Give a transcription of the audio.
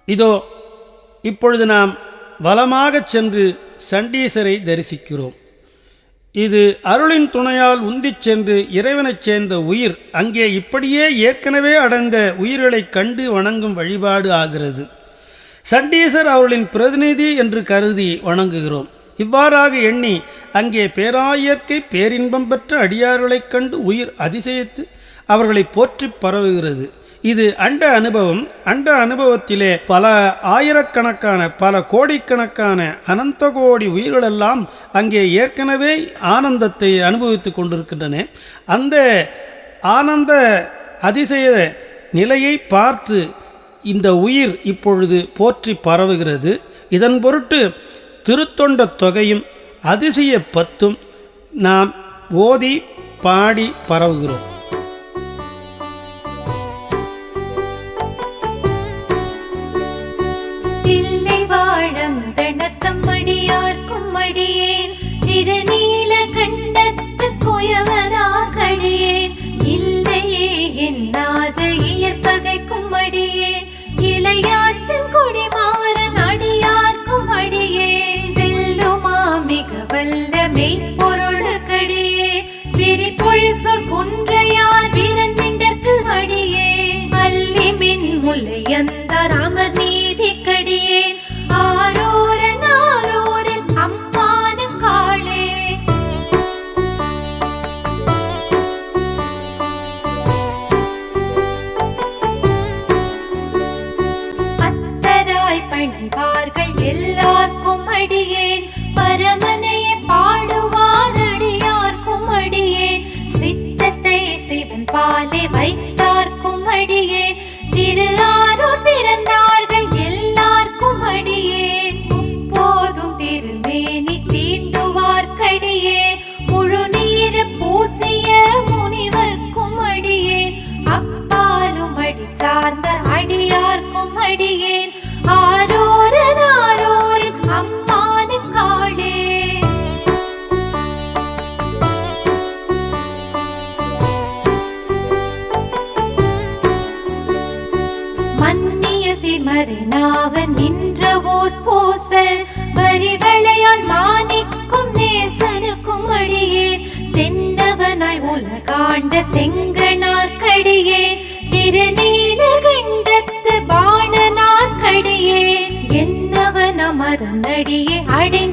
இதோ இப்பொழுது நாம் வலமாகச் சென்று சண்டீசரை தரிசிக்கிறோம். இது அருளின் துணையால் உந்திச் சென்று இறைவனைச் சேர்ந்த உயிர் அங்கே இப்படியே ஏற்கனவே அடைந்த உயிர்களைக் கண்டு வணங்கும் வழிபாடு ஆகிறது. சண்டீசர் அவர்களின் பிரதிநிதி என்று கருதி வணங்குகிறோம். இவ்வாறாக எண்ணி அங்கே பேராயியற்கை பேரின்பம் பெற்ற அடியார்களைக் கண்டு உயிர் அதிசயித்து அவர்களை போற்றி பரவுகிறது. இது அண்ட அனுபவம். அண்ட அனுபவத்திலே பல ஆயிரக்கணக்கான பல கோடிக்கணக்கான அனந்த கோடி உயிர்களெல்லாம் அங்கே ஏற்கனவே ஆனந்தத்தை அனுபவித்து கொண்டிருக்கின்றன. அந்த ஆனந்த அதிசய நிலையை பார்த்து இந்த உயிர் இப்பொழுது போற்றி பரவுகிறது. இதன் பொருட்டு திருத்தொண்ட தொகையும் அதிசய பத்தும் நாம் ஓதி பாடி பரவுகிறோம். அடியேன் திருநீல கண்டத்து குயவனார் கடியேன் இல்லையே என்னாத இயற்பகைக்கும் அடியேன் இளையாற்றின் குடிமாறன் அடியார்க்கும் அடியேன் வெல்லுமா மிக வல்ல மெய்ப்பொருள் கடியே விரிப்பொழில் சொல் குன்றையார் வீரன் மிண்டற்கு அடியேன் அல்லிமின் முல்லை அந்த ராமர் நீதி கடியேன் ஆரோரன் ஆரோரன் அம்மான காளே அத்தராய் பணிவார்கள் எல்லார்க்கும் அடியேன் பரமனையை பாடுவார் அடியார்க்கும் அடியேன் சித்தத்தை சிவன் பாலே வைத்தார்க்கும் அடியேன் திரு ஆரூர் பிறந்தார்கள் எல்லார்க்கும் அடியேன் முப்போதும் திருமேனி தீண்டுவார்க்கடியேன் முழு நீர் பூசிய முனிவர்க்கும் அடியேன் அப்பாலும் அடி சார்ந்த அடியார்க்கும் அடியேன் ஆரோரன் ஆரோரின் அம்மான காளே மன்னிய சிமரனாவன் நின்ற ஓர் பூசல் வரிவளையால் மாணிக்கும் நேசனுக்கும் அடியேன் தென்னவனாய் உலகாண்ட செங்கனார்க்கடியேன் திருநீல கண்டத்து பாணனார்க்கடியேன் என்னவன் அமர்ந்தடியே அடைந்த